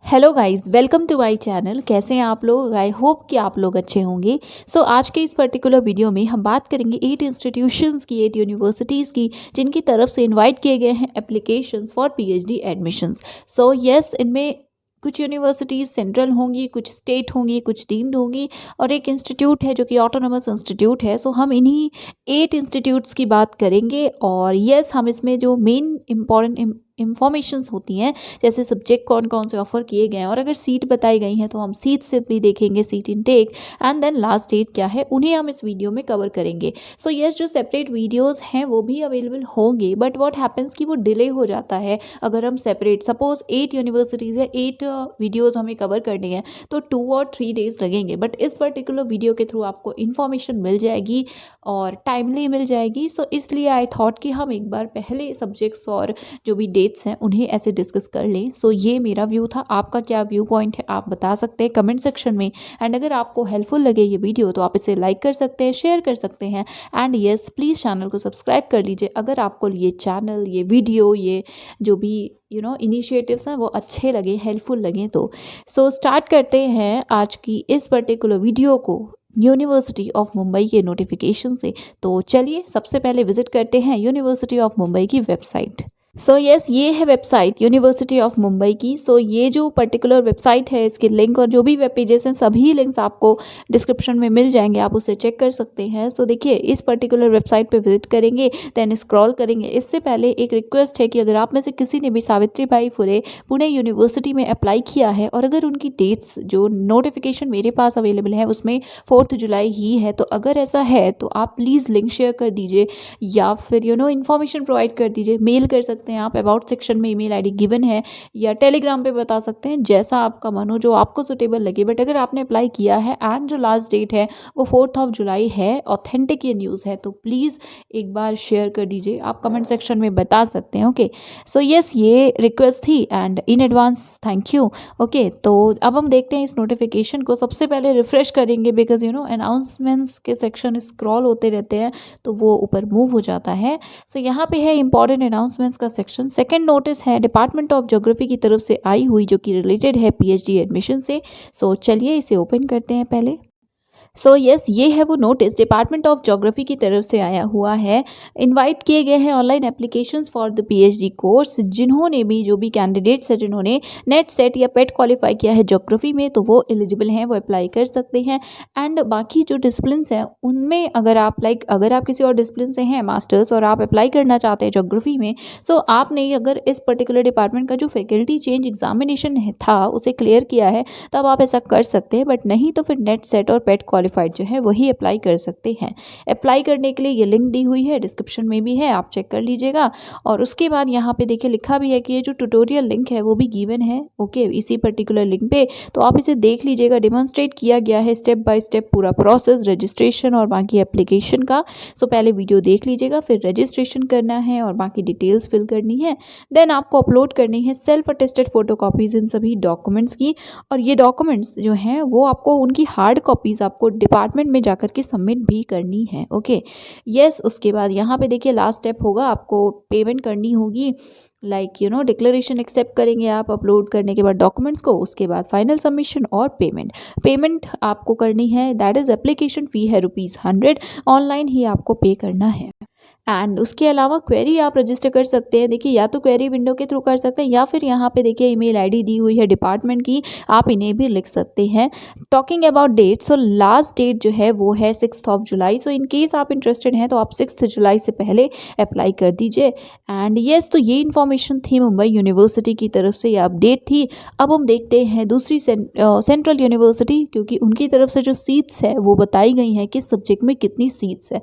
Hello guys, welcome to my channel. कैसे हैं आप लोग? आई होप कि आप लोग अच्छे होंगे। आज के इस पर्टिकुलर वीडियो में हम बात करेंगे 8 इंस्टीट्यूशंस की, 8 यूनिवर्सिटीज़ की, जिनकी तरफ से इनवाइट किए गए हैं एप्लीकेशंस फॉर पीएचडी एडमिशन्स। इनमें कुछ यूनिवर्सिटीज़ सेंट्रल होंगी, कुछ स्टेट होंगी, कुछ डीम्ड होंगी और एक इंस्टीट्यूट है जो कि ऑटोनोमस इंस्टीट्यूट है। हम इन्हीं 8 इंस्टीट्यूट्स की बात करेंगे और हम इसमें जो मेन इम्पॉर्टेंट इंफॉर्मेशंस होती हैं, जैसे सब्जेक्ट कौन कौन से ऑफर किए गए हैं और अगर सीट बताई गई हैं तो हम सीट से भी देखेंगे, seat intake and then last date क्या है, उन्हें हम इस वीडियो में कवर करेंगे। जो सेपरेट वीडियोस हैं वो भी अवेलेबल होंगे, बट व्हाट हैपेंस कि वो डिले हो जाता है अगर हम सेपरेट, सपोज 8 यूनिवर्सिटीज़ है, 8 वीडियोस हमें कवर करने हैं तो 2 और 3 डेज लगेंगे। बट इस पर्टिकुलर वीडियो के थ्रू आपको इन्फॉर्मेशन मिल जाएगी और टाइमली मिल जाएगी। इसलिए आई थॉट कि हम एक बार पहले सब्जेक्ट्स और जो भी डेट्स हैं उन्हें ऐसे डिस्कस कर लें। ये मेरा व्यू था। आपका क्या व्यू पॉइंट है आप बता सकते हैं कमेंट सेक्शन में। एंड अगर आपको हेल्पफुल लगे ये वीडियो तो आप इसे लाइक कर सकते हैं, शेयर कर सकते हैं एंड यस प्लीज़ चैनल को सब्सक्राइब कर लीजिए अगर आपको ये चैनल, ये वीडियो, ये जो भी इनिशिएटिव्स हैं वो अच्छे लगे, हेल्पफुल लगे तो। स्टार्ट करते हैं आज की इस पर्टिकुलर वीडियो को यूनिवर्सिटी ऑफ मुंबई के नोटिफिकेशन से। तो चलिए सबसे पहले विजिट करते हैं यूनिवर्सिटी ऑफ मुंबई की वेबसाइट। ये है वेबसाइट यूनिवर्सिटी ऑफ मुंबई की। ये जो पर्टिकुलर वेबसाइट है, इसके लिंक और जो भी वेब पेजेस हैं सभी लिंक्स आपको डिस्क्रिप्शन में मिल जाएंगे, आप उसे चेक कर सकते हैं। देखिए इस पर्टिकुलर वेबसाइट पे विजिट करेंगे, देन स्क्रॉल करेंगे। इससे पहले एक रिक्वेस्ट है कि अगर आप में से किसी ने भी सावित्रीबाई फुले पुणे यूनिवर्सिटी में अप्लाई किया है और अगर उनकी डेट्स जो नोटिफिकेशन मेरे पास अवेलेबल है उसमें 4 जुलाई ही है, तो अगर ऐसा है तो आप प्लीज़ लिंक शेयर कर दीजिए या फिर इन्फॉर्मेशन प्रोवाइड कर दीजिए। मेल कर सकते हैं आप, अबाउट सेक्शन में ईमेल आईडी गिवन है, या टेलीग्राम पे बता सकते हैं, जैसा आपका मन हो, जो आपको सुटेबल लगे। बट अगर आपने अप्लाई किया है एंड जो लास्ट डेट है वो 4 जुलाई है, ऑथेंटिक ये न्यूज़ है, तो प्लीज़ एक बार शेयर कर दीजिए। आप कमेंट सेक्शन में बता सकते हैं। ओके ये रिक्वेस्ट थी and in advance thank you. Okay तो अब हम देखते हैं इस नोटिफिकेशन को। सबसे पहले रिफ्रेश करेंगे बिकॉज अनाउंसमेंट्स के सेक्शन स्क्रॉल होते रहते हैं तो वो ऊपर मूव हो जाता है। यहाँ पे है इंपॉर्टेंट अनाउंसमेंट्स का सेक्शन। सेकंड नोटिस है डिपार्टमेंट ऑफ ज्योग्राफी की तरफ से आई हुई, जो कि रिलेटेड है पीएचडी एडमिशन से। चलिए इसे ओपन करते हैं पहले। ये है वो नोटिस डिपार्टमेंट ऑफ ज्योग्राफी की तरफ से आया हुआ है। इनवाइट किए गए हैं online applications for the PhD course. जिन्होंने भी, जो भी कैंडिडेट्स हैं जिन्होंने नेट सेट या पेट क्वालिफाई किया है ज्योग्राफी में, तो वो एलिजिबल हैं, वो अप्लाई कर सकते हैं। एंड बाकी जो डिसिप्लिन्स हैं उनमें अगर आप किसी और डिसिप्लिन से हैं मास्टर्स और आप अप्लाई करना चाहते हैं ज्योग्राफी में, आपने अगर इस पर्टिकुलर डिपार्टमेंट का जो फैकल्टी चेंज एग्जामिनेशन था उसे क्लियर किया है तब आप ऐसा कर सकते हैं। बट नहीं तो फिर नेट सेट और पेट क्वालिफाइड जो है वही अप्लाई कर सकते हैं। अप्लाई करने के लिए ये लिंक दी हुई है, डिस्क्रिप्शन में भी है, आप चेक कर लीजिएगा। और उसके बाद यहाँ पे देखिए लिखा भी है कि ये जो ट्यूटोरियल लिंक है वो भी गिवन है। ओके इसी पर्टिकुलर लिंक पे, तो आप इसे देख लीजिएगा। डिमॉन्स्ट्रेट किया गया है स्टेप बाय स्टेप पूरा प्रोसेस रजिस्ट्रेशन और बाकी एप्लीकेशन का। पहले वीडियो देख लीजिएगा, फिर रजिस्ट्रेशन करना है और बाकी डिटेल्स फिल करनी है। देन आपको अपलोड करनी है सेल्फ अटेस्टेड फोटोकॉपीज इन सभी डॉक्यूमेंट्स की। और ये डॉक्यूमेंट्स जो हैं वो आपको उनकी हार्ड कॉपीज आपको डिपार्टमेंट में जाकर के सबमिट भी करनी है। ओके उसके बाद यहाँ पे देखिए लास्ट स्टेप होगा, आपको पेमेंट करनी होगी। डिक्लेरेशन एक्सेप्ट करेंगे आप अपलोड करने के बाद डॉक्यूमेंट्स को, उसके बाद फाइनल सबमिशन और पेमेंट आपको करनी है। दैट इज़ एप्लीकेशन फ़ी है ₹100, ऑनलाइन ही आपको पे करना है। एंड उसके अलावा क्वेरी आप रजिस्टर कर सकते हैं। देखिए या तो क्वेरी विंडो के थ्रू कर सकते हैं या फिर यहाँ पे देखिए ईमेल आईडी दी हुई है डिपार्टमेंट की, आप इन्हें भी लिख सकते हैं। Talking about date, last date जो है वो है 6 जुलाई। इन केस आप इंटरेस्टेड हैं तो आप 6 जुलाई से पहले अप्लाई कर दीजिए। एंड तो ये इन्फॉर्मेशन थी मुंबई यूनिवर्सिटी की तरफ से, ये अपडेट थी। अब हम देखते हैं दूसरी सेंट्रल यूनिवर्सिटी, क्योंकि उनकी तरफ से जो सीट्स है वो बताई गई हैं किस सब्जेक्ट में कितनी सीट्स है।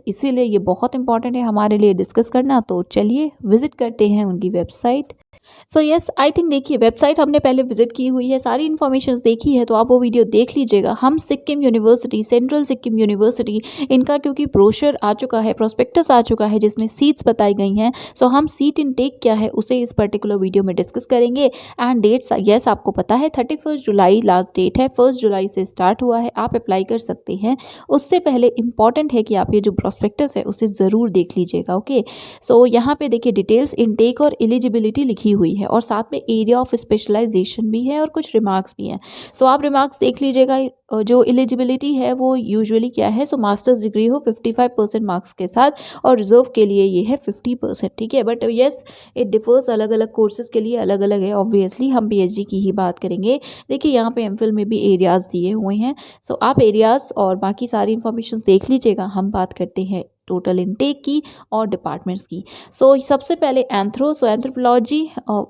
इसीलिए ये बहुत इंपॉर्टेंट है हमारे लिए डिस्कस करना। तो चलिए विजिट करते हैं उनकी वेबसाइट। आई थिंक देखिए वेबसाइट हमने पहले विजिट की हुई है, सारी इन्फॉर्मेशन देखी है, तो आप वो वीडियो देख लीजिएगा। हम Sikkim university, central Sikkim university, इनका क्योंकि ब्रोशर आ चुका है, प्रोस्पेक्टस आ चुका है जिसमें सीट्स बताई गई हैं। हम सीट इनटेक क्या है उसे इस पर्टिकुलर वीडियो में डिस्कस करेंगे। एंड डेट्स आपको पता है 31 जुलाई लास्ट डेट है, 1 जुलाई से स्टार्ट हुआ है, आप अप्लाई कर सकते हैं। उससे पहले इंपॉर्टेंट है कि आप ये जो प्रोस्पेक्टस है उसे ज़रूर देख लीजिएगा। ओके यहाँ पे देखिए डिटेल्स, इनटेक और एलिजिबिलिटी लिखी लिखी हुई है और साथ में एरिया ऑफ स्पेशलाइजेशन भी है और कुछ रिमार्क्स भी हैं। सो आप रिमार्क्स देख लीजिएगा। जो एलिजिबिलिटी है वो यूजुअली क्या है, सो मास्टर्स डिग्री हो 55% मार्क्स के साथ, और रिजर्व के लिए ये है 50%, ठीक है। बट येस, इट डिफर्स, अलग अलग कोर्सेज के लिए अलग अलग है। ऑब्वियसली हम पीएचडी की ही बात करेंगे। देखिए यहाँ पे एमफिल में भी एरियाज़ दिए हुए हैं, सो आप एरियाज़ और बाकी सारी इन्फॉर्मेशन देख लीजिएगा। हम बात करते हैं टोटल इनटेक की और डिपार्टमेंट्स की। सो सबसे पहले एंथ्रो, सो एंथ्रोपोलॉजी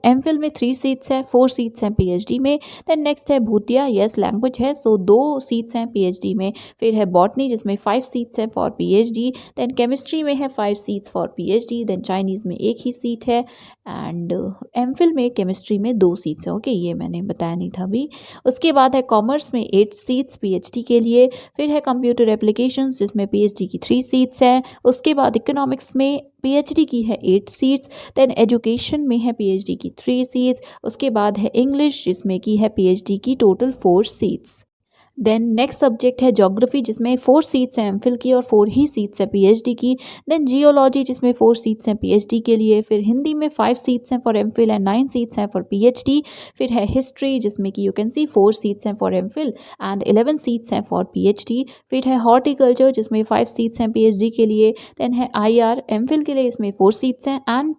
एमफिल में 3 सीट्स हैं, 4 सीट्स हैं पीएचडी में। देन नेक्स्ट है भूतिया, यस लैंग्वेज है, सो 2 सीट्स हैं पीएचडी में। फिर है बॉटनी जिसमें 5 सीट्स हैं फॉर पीएचडी। देन केमिस्ट्री में है 5 seats for PhD. Then Chinese में 1 ही सीट है। एंड एमफिल में केमिस्ट्री में 2 सीट्स हैं। ओके, ये मैंने बताया नहीं था अभी। उसके बाद है कॉमर्स में 8 सीट्स पीएचडी के लिए। फिर है कंप्यूटर एप्लीकेशंस जिसमें पीएचडी की 3 सीट्स हैं। उसके बाद इकोनॉमिक्स में पीएचडी की है 8 सीट्स। देन एजुकेशन में है पीएचडी की 3 सीट्स। उसके बाद है इंग्लिश जिसमें की है पीएचडी की total 4 seats. Then next subject है ज्योग्राफी जिसमें 4 सीट्स हैं एमफिल की और 4 ही सीट्स हैं पीएचडी की। देन जियोलॉजी जिसमें 4 सीट्स हैं पीएचडी के लिए। फिर हिंदी में 5 सीट्स हैं फॉर एमफिल एंड 9 सीट्स हैं फॉर पीएचडी। फिर है हिस्ट्री जिसमें कि यू कैन सी 4 सीट्स हैं फॉर एमफिल एंड 11 सीट्स हैं फॉर पीएचडी। फिर है हॉर्टिकल्चर जिसमें 5 सीट्स हैं पीएचडी के लिए। देन है आईआर एमफिल के लिए, इसमें 4 सीट्स हैं एंड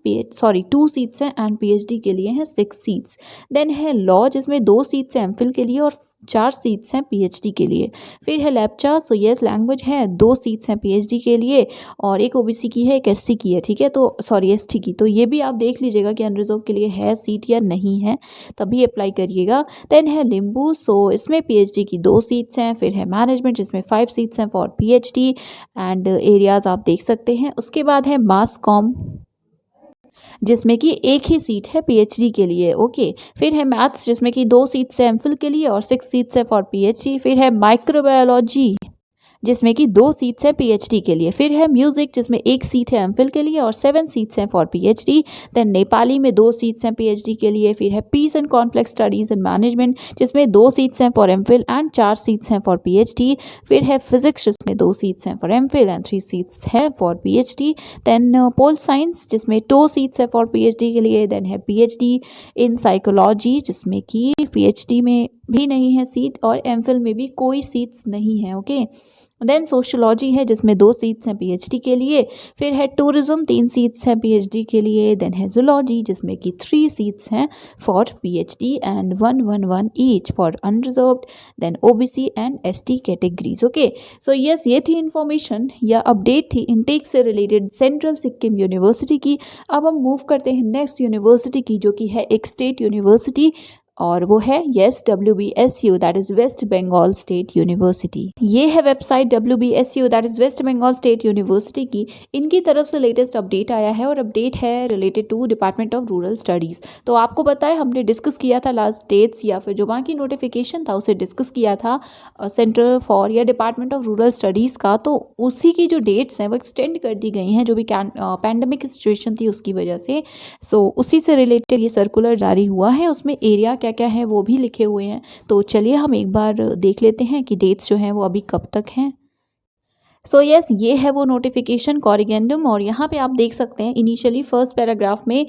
2 सीट्स हैं एंड पीएचडी के लिए हैं 6 सीट्स। देन है लॉ जिसमें 2 सीट्स हैं एमफिल के लिए और 4 सीट्स हैं पीएचडी के लिए। फिर है लैप्चा, सो यस लैंग्वेज है, 2 सीट्स हैं पीएचडी के लिए और एक ओबीसी की है, एक एससी की है, ठीक है। तो सॉरी एसटी की, तो ये भी आप देख लीजिएगा कि अनरिजर्व के लिए है सीट या नहीं है, तभी अप्लाई करिएगा। देन है लिम्बू, सो इसमें पीएचडी की 2 सीट्स हैं। फिर है मैनेजमेंट जिसमें 5 सीट्स हैं फॉर पीएचडी एंड एरियाज आप देख सकते हैं। उसके बाद है मास कॉम जिसमें कि 1 ही सीट है पीएचडी के लिए। ओके, फिर है मैथ्स जिसमें कि 2 सीट्स है एमफिल के लिए और 6 सीट्स है फॉर पीएचडी। फिर है माइक्रोबायोलॉजी जिसमें कि 2 सीट्स हैं पीएचडी के लिए। फिर है म्यूजिक जिसमें 1 सीट है एमफिल के लिए और 7 सीट्स हैं फॉर पीएचडी। देन नेपाली में 2 सीट्स हैं पीएचडी के लिए। फिर है peace and conflict studies and management जिसमें 2 सीट्स हैं फॉर एमफिल एंड 4 सीट्स हैं फॉर पीएचडी। फिर है फिजिक्स जिसमें 2 सीट्स हैं फॉर एमफिल एंड 3 सीट्स हैं for PhD. Then pol science जिसमें 2 सीट्स है फॉर पीएचडी के लिए। देन है पीएचडी इन साइकोलॉजी जिसमें कि पीएचडी में भी नहीं है सीट और एमफिल में भी कोई सीट्स नहीं है। ओके, देन सोशियोलॉजी है जिसमें 2 सीट्स हैं पीएचडी के लिए। फिर है टूरिज्म, 3 सीट्स हैं पीएचडी के लिए। देन है जूलॉजी जिसमें कि 3 सीट्स हैं for PhD and 1 each for unreserved. Then OBC and ST categories. Okay, so yes, ये थी इन्फॉर्मेशन या अपडेट थी इनटेक से रिलेटेड सेंट्रल सिक्किम यूनिवर्सिटी की। अब हम मूव करते हैं नेक्स्ट यूनिवर्सिटी की, जो कि है एक स्टेट यूनिवर्सिटी और वो है yes WBSU, that is West Bengal state university. ये है website WBSU, that is West Bengal state university की। इनकी तरफ से लेटेस्ट अपडेट आया है और अपडेट है related to department of rural studies. तो आपको पता है हमने डिस्कस किया था लास्ट डेट्स या फिर जो बाकी नोटिफिकेशन था उसे डिस्कस किया था सेंटर फॉर या डिपार्टमेंट ऑफ रूरल स्टडीज़ का। तो उसी की जो डेट्स हैं वो एक्सटेंड कर दी गई हैं जो भी पैंडमिक सिचुएशन थी उसकी वजह से। सो उसी से रिलेटेड ये सर्कुलर जारी हुआ है, उसमें एरिया क्या क्या है वो भी लिखे हुए हैं। तो चलिए हम एक बार देख लेते हैं कि डेट्स जो हैं वो अभी कब तक हैं। सो यस, ये है वो नोटिफिकेशन कॉरिगेंडम और यहाँ पे आप देख सकते हैं इनिशियली फर्स्ट पैराग्राफ में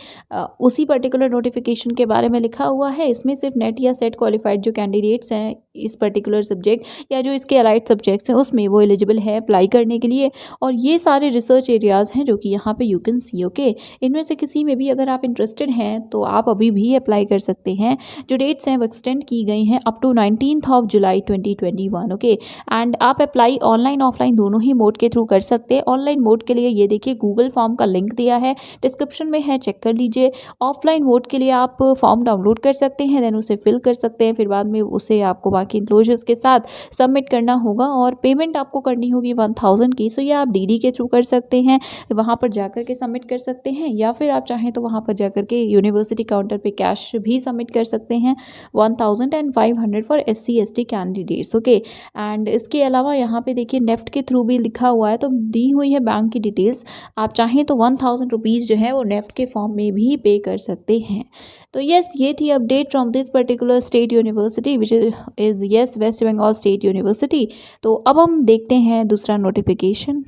उसी पर्टिकुलर नोटिफिकेशन के बारे में लिखा हुआ है। इसमें सिर्फ नेट या सेट क्वालिफाइड जो कैंडिडेट्स हैं इस पर्टिकुलर सब्जेक्ट या जो इसके अलाइड सब्जेक्ट्स हैं उसमें वो एलिजिबल है अप्लाई करने के लिए। और ये सारे रिसर्च एरियाज़ हैं जो कि यहाँ पे यू कैन सी। ओके, इनमें से किसी में भी अगर आप इंटरेस्टेड हैं तो आप अभी भी अप्लाई कर सकते हैं। जो डेट्स हैं वो एक्सटेंड की गई हैं अप टू 19 जुलाई 2021। ओके, एंड आप अप्लाई ऑनलाइन ऑफलाइन दोनों ही मोड के थ्रू कर सकते हैं। ऑनलाइन मोड के लिए ये देखिए गूगल फॉर्म का लिंक दिया है, डिस्क्रिप्शन में है, चेक कर लीजिए। ऑफलाइन मोड के लिए आप फॉर्म डाउनलोड कर सकते हैं, देन उसे फिल कर सकते हैं, फिर बाद में उसे आपको बाकी इंक्लोजर्स के साथ सबमिट करना होगा और पेमेंट आपको करनी होगी 1000 की। सो ये आप डीडी के थ्रू कर सकते हैं, वहाँ पर जाकर के सबमिट कर सकते हैं, या फिर आप चाहें तो वहाँ पर जाकर के यूनिवर्सिटी काउंटर पे कैश भी सबमिट कर सकते हैं 1500 for SC ST candidates. Okay, and इसके अलावा यहाँ पे देखिए नेफ्ट के थ्रू भी लिखा हुआ है, तो दी हुई है बैंक की डिटेल्स। आप चाहें तो 1000 रुपीज़ जो है वो नेफ्ट के फॉर्म में भी पे कर सकते हैं। तो यस, ये थी update from this particular state university which is yes West Bengal state university. तो अब हम देखते हैं दूसरा नोटिफिकेशन।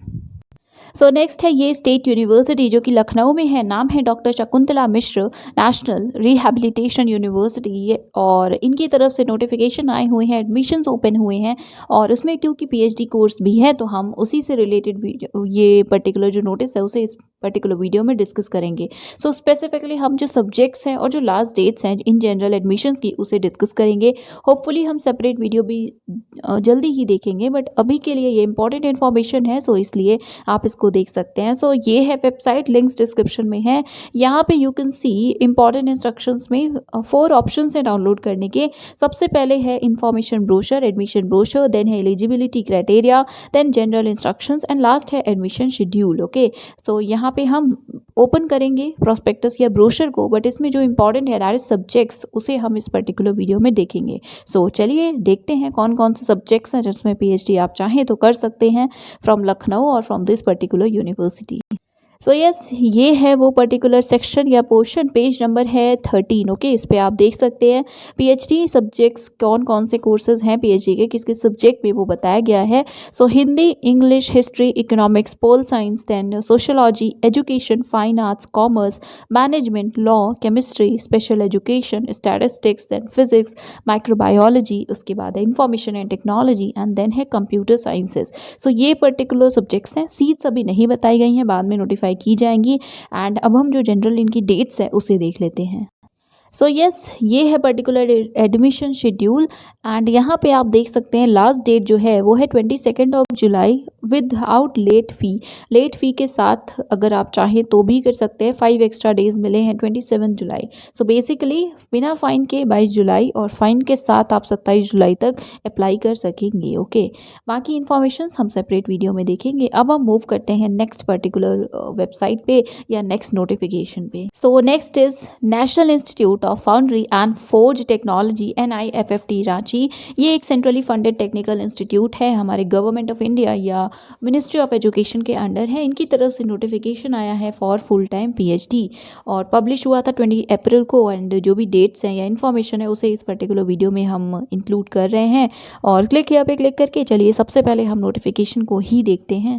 सो नेक्स्ट है ये स्टेट यूनिवर्सिटी जो कि लखनऊ में है, नाम है डॉक्टर शकुंतला मिश्र नेशनल रिहैबिलिटेशन यूनिवर्सिटी ये, और इनकी तरफ से नोटिफिकेशन आए हुए हैं, एडमिशन्स ओपन हुए हैं, और उसमें क्योंकि पीएचडी कोर्स भी है तो हम उसी से रिलेटेड ये पर्टिकुलर जो नोटिस है उसे इस पर्टिकुलर वीडियो में डिस्कस करेंगे। सो स्पेसिफिकली हम जो सब्जेक्ट्स हैं और जो लास्ट डेट्स हैं इन जनरल एडमिशन्स की उसे डिस्कस करेंगे। होपफुली हम सेपरेट वीडियो भी जल्दी ही देखेंगे, बट अभी के लिए ये इंपॉर्टेंट इन्फॉर्मेशन है, सो इसलिए आप इसको देख सकते हैं। सो ये है वेबसाइट, लिंक्स डिस्क्रिप्शन में है। यहाँ पे you can see important instructions में 4 ऑप्शंस हैं डाउनलोड करने के। सबसे पहले है information brochure, admission brochure, then है eligibility criteria, then general instructions and last है एडमिशन शेड्यूल। ओके, सो यहाँ पे हम ओपन करेंगे प्रोस्पेक्टस या ब्रोशर को, बट इसमें जो इंपॉर्टेंट है दैट इज सब्जेक्ट्स, उसे हम इस पर्टिकुलर वीडियो में देखेंगे। सो चलिए देखते हैं कौन कौन से सब्जेक्ट्स हैं जिसमें पीएचडी आप चाहें तो कर सकते हैं फ्रॉम लखनऊ और from this particular university. So yes, ये है वो पर्टिकुलर सेक्शन या पोर्शन, पेज नंबर है 13। ओके, इस पे आप देख सकते हैं पीएचडी सब्जेक्ट्स कौन कौन से कोर्सेज हैं पीएचडी के, किस किस सब्जेक्ट में वो बताया गया है। So Hindi, English, history, economics, pol science, then sociology, education, fine arts, commerce, management, law, chemistry, special education, statistics, then physics, microbiology, उसके बाद है information and technology, and then है कंप्यूटर साइंसेज। सो ये पर्टिकुलर सब्जेक्ट्स हैं, seats अभी नहीं बताई गई हैं, बाद में नोटिफाई की जाएंगी। एंड अब हम जो जनरल इनकी डेट्स है उसे देख लेते हैं। सो यस, ये है पर्टिकुलर एडमिशन शेड्यूल, एंड यहाँ पे आप देख सकते हैं लास्ट डेट जो है वो है 22 जुलाई without late fee. Late fee के साथ अगर आप चाहें तो भी कर सकते हैं। 5 एक्स्ट्रा डेज मिले हैं 27 जुलाई। सो बेसिकली बिना फ़ाइन के 22 जुलाई और फ़ाइन के साथ आप 27 जुलाई तक अप्लाई कर सकेंगे। ओके, बाकी इन्फॉर्मेशन हम सेपरेट वीडियो में देखेंगे। अब हम मूव करते हैं नेक्स्ट पर्टिकुलर वेबसाइट पे या नेक्स्ट नोटिफिकेशन पे। So next is national institute of foundry and forge technology NIFFT Ranchi. ये एक सेंट्रली फंडेड टेक्निकल इंस्टीट्यूट है, हमारे गवर्नमेंट ऑफ इंडिया या मिनिस्ट्री ऑफ एजुकेशन के अंडर है। इनकी तरफ से नोटिफिकेशन आया है फॉर फुल टाइम पीएचडी और पब्लिश हुआ था 20 अप्रैल को। एंड जो भी डेट्स हैं या इन्फॉर्मेशन है उसे इस पर्टिकुलर वीडियो में हम इंक्लूड कर रहे हैं। और क्लिक यहाँ पे क्लिक करके चलिए सबसे पहले हम नोटिफिकेशन को ही देखते हैं।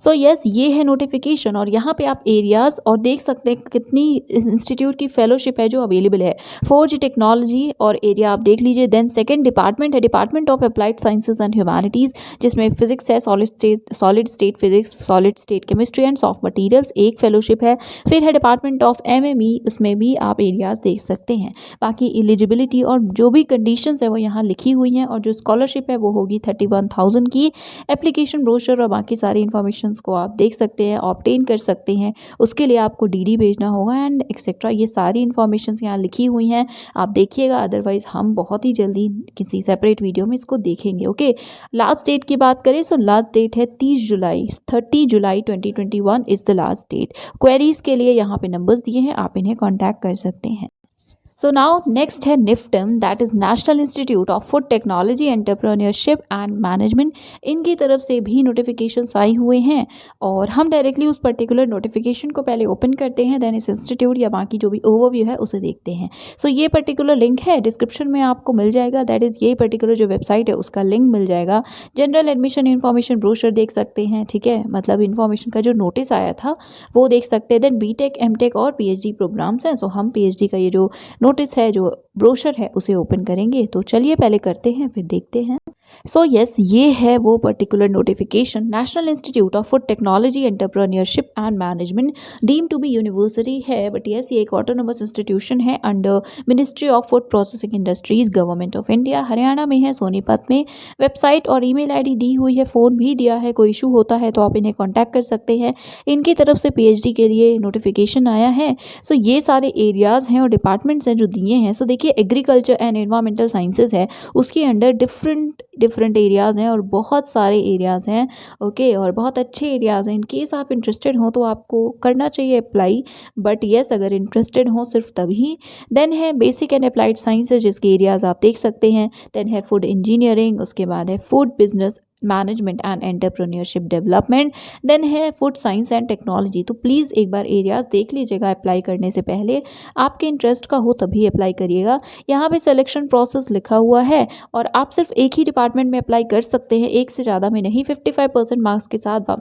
सो यस, ये है नोटिफिकेशन और यहाँ पे आप एरियाज़ और देख सकते हैं कितनी इंस्टीट्यूट की फेलोशिप है जो अवेलेबल है। फोर्ज टेक्नोलॉजी और एरिया आप देख लीजिए। देन सेकंड डिपार्टमेंट है department of applied sciences and humanities, जिसमें फिजिक्स है, solid state physics, solid state chemistry and soft materials, एक फेलोशिप है। फिर है डिपार्टमेंट ऑफ MME, उसमें भी आप एरियाज़ देख सकते हैं। बाकी एलिजिबिलिटी और जो भी कंडीशंस है वो यहाँ लिखी हुई हैं और जो स्कॉलरशिप है वो होगी 31,000 की। एप्लीकेशन ब्रोशर और बाकी सारी इन्फॉर्मेशन को आप देख सकते हैं, ऑब्टेन कर सकते हैं। उसके लिए आपको DD भेजना होगा एंड एक्सेट्रा। ये सारी इन्फॉर्मेशन यहाँ लिखी हुई हैं, आप देखिएगा, अदरवाइज हम बहुत ही जल्दी किसी सेपरेट वीडियो में इसको देखेंगे। ओके, लास्ट डेट की बात करें तो लास्ट डेट है 30 जुलाई 2021 is the last date. Queries के लिए यहाँ पे नंबर्स दिए हैं, आप इन्हें कॉन्टैक्ट कर सकते हैं। सो नाउ नेक्स्ट है NIFTM, that is national institute of food technology entrepreneurship and management. इनकी तरफ से भी नोटिफिकेशंस आए हुए हैं और हम डायरेक्टली उस पर्टिकुलर नोटिफिकेशन को पहले ओपन करते हैं, देन इस इंस्टीट्यूट या बाकी जो भी ओवरव्यू है उसे देखते हैं। सो ये पर्टिकुलर लिंक है डिस्क्रिप्शन में आपको मिल जाएगा, दैट इज़ ये पर्टिकुलर जो वेबसाइट है उसका लिंक मिल जाएगा। जनरल एडमिशन इन्फॉर्मेशन ब्रोशर देख सकते हैं, ठीक है, मतलब इन्फॉर्मेशन का जो नोटिस आया था वो देख सकते हैं। देन BTech MTech और PhD प्रोग्राम्स हैं। सो हम PhD का ये जो नोटिस है, जो ब्रोशर है, उसे ओपन करेंगे। तो चलिए पहले करते हैं फिर देखते हैं। सो यस, ये है वो particular notification, national institute of food technology entrepreneurship and management, deem to be university है, बट यस ये एक ऑटोनोमस इंस्टीट्यूशन है under ministry of food processing industries, government of India. Haryana में है, सोनीपत में। वेबसाइट और ईमेल ID दी हुई है, फ़ोन भी दिया है, कोई इशू होता है तो आप इन्हें कॉन्टैक्ट कर सकते हैं। इनकी तरफ से PhD के लिए नोटिफिकेशन आया है। सो ये सारे एरियाज़ हैं और डिपार्टमेंट्स हैं जो दिए हैं। सो देखिए, एग्रीकल्चर एंड एनवायरमेंटल साइंसेज है, उसके अंडर डिफरेंट एरियाज़ हैं और बहुत सारे एरियाज़ हैं। ओके, और बहुत अच्छे एरियाज़ हैं। इन केस आप इंटरेस्टेड हो तो आपको करना चाहिए अप्लाई, बट येस अगर इंटरेस्टेड हो सिर्फ तभी। देन है बेसिक एंड अप्लाइड साइंसेज, जिसके एरियाज़ आप देख सकते हैं। देन है फूड इंजीनियरिंग, उसके बाद है food business management and entrepreneurship development, then है फूड साइंस एंड टेक्नोलॉजी। तो प्लीज़ एक बार एरियाज़ देख लीजिएगा अप्लाई करने से पहले, आपके इंटरेस्ट का हो तभी अप्लाई करिएगा। यहाँ पे सिलेक्शन प्रोसेस लिखा हुआ है और आप सिर्फ एक ही डिपार्टमेंट में अप्लाई कर सकते हैं, एक से ज़्यादा में नहीं। 55% मार्क्स के साथ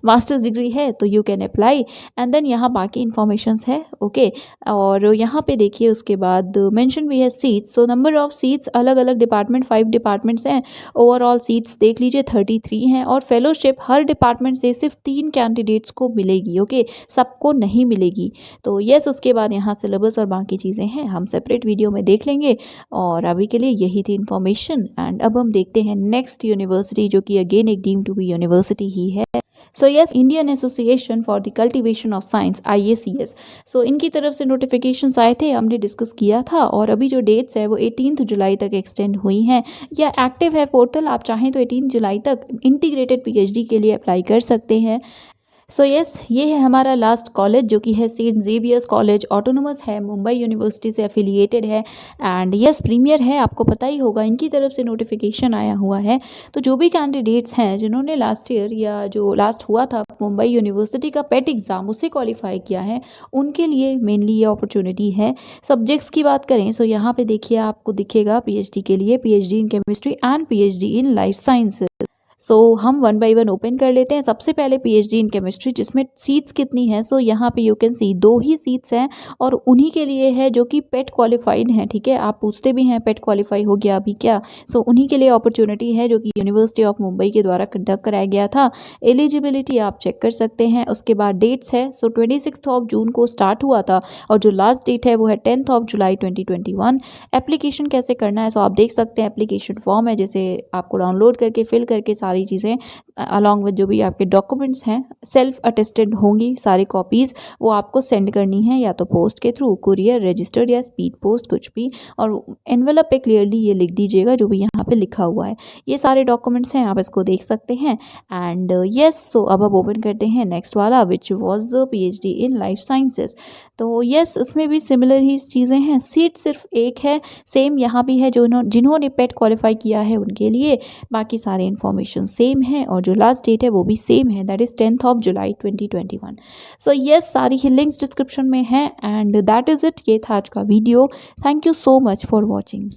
मास्टर्स डिग्री है तो you can apply, and then यहाँ बाकी इन्फॉर्मेशंस है, ओके। और यहाँ पे देखिए उसके बाद मेंशन भी है seats. So number of seats, अलग अलग डिपार्टमेंट 5 डिपार्टमेंट्स हैं, ओवरऑल सीट्स देख लीजिए 33 हैं। और फेलोशिप हर डिपार्टमेंट से सिर्फ 3 कैंडिडेट्स को मिलेगी, ओके, सबको नहीं मिलेगी। तो यस, उसके बाद यहाँ सिलेबस और बाकी चीज़ें हैं, हम सेपरेट वीडियो में देख लेंगे। और अभी के लिए यही थी इन्फॉर्मेशन, एंड अब हम देखते हैं नेक्स्ट यूनिवर्सिटी, जो कि अगेन एक डीम टू बी यूनिवर्सिटी ही है। So yes, Indian association for the cultivation of science, IACS। सो इनकी तरफ से नोटिफिकेशंस आए थे, हमने डिस्कस किया था, और अभी जो डेट्स है वो 18 जुलाई तक एक्सटेंड हुई हैं, या एक्टिव है पोर्टल। आप चाहें तो 18 जुलाई तक इंटीग्रेटेड PhD के लिए अप्लाई कर सकते हैं। सो यस, ये है हमारा लास्ट कॉलेज, जो कि है सेंट जेवियर्स कॉलेज, ऑटोनोमस है, मुंबई यूनिवर्सिटी से एफिलिएटेड है, एंड यस प्रीमियर है, आपको पता ही होगा। इनकी तरफ से नोटिफिकेशन आया हुआ है। तो जो भी कैंडिडेट्स हैं जिन्होंने लास्ट ईयर या जो लास्ट हुआ था मुंबई यूनिवर्सिटी का पेट एग्ज़ाम, उसे क्वालिफाई किया है, उनके लिए मेनली ये अपॉर्चुनिटी है। सब्जेक्ट्स की बात करें सो यहाँ पे देखिए आपको दिखेगा PhD के लिए PhD in chemistry and PhD in life sciences. So हम वन बाय वन ओपन कर लेते हैं। सबसे पहले PhD इन केमिस्ट्री, जिसमें सीट्स कितनी हैं, सो यहाँ पे you can see 2 he seats हैं, और उन्हीं के लिए है जो कि पेट क्वालिफाइड हैं, ठीक है। आप पूछते भी हैं पेट क्वालिफाई हो गया अभी क्या, सो उन्हीं के लिए अपॉर्चुनिटी है, जो कि यूनिवर्सिटी ऑफ मुंबई के द्वारा कंडक्ट कराया गया था। एलिजिबिलिटी आप चेक कर सकते हैं। उसके बाद डेट्स है, सो 26 जून को स्टार्ट हुआ था, और जो लास्ट डेट है वो है 10 जुलाई 2021। एप्लीकेशन कैसे करना है, सो आप देख सकते हैं एप्लीकेशन फॉर्म है, जिसे आपको डाउनलोड करके फिल करके सारी चीज़ें अलॉन्ग विद जो भी आपके डॉक्यूमेंट्स हैं, सेल्फ अटेस्टेड होंगी सारी कॉपीज़, वो आपको सेंड करनी है, या तो पोस्ट के थ्रू, कुरियर, रजिस्टर्ड या स्पीड पोस्ट, कुछ भी। और एनवेलप पे क्लियरली ये लिख दीजिएगा जो भी यहाँ पे लिखा हुआ है। ये सारे डॉक्यूमेंट्स हैं, आप इसको देख सकते हैं। एंड यस, सो अब आप ओपन करते हैं नेक्स्ट वाला, which was PhD in life sciences. तो यस, इसमें भी सिमिलर ही चीज़ें हैं। सीट सिर्फ एक है, सेम यहाँ भी है, जो जिन्होंने पेट क्वालिफाई किया है उनके लिए। बाकी सारे इन्फॉर्मेशन सेम है, और जो लास्ट डेट है वो भी सेम है, that is 10 July 2021। So yes, सारी ही लिंक्स डिस्क्रिप्शन में है, एंड दैट इज़ इट। ये था आज का video. Thank you so much for watching.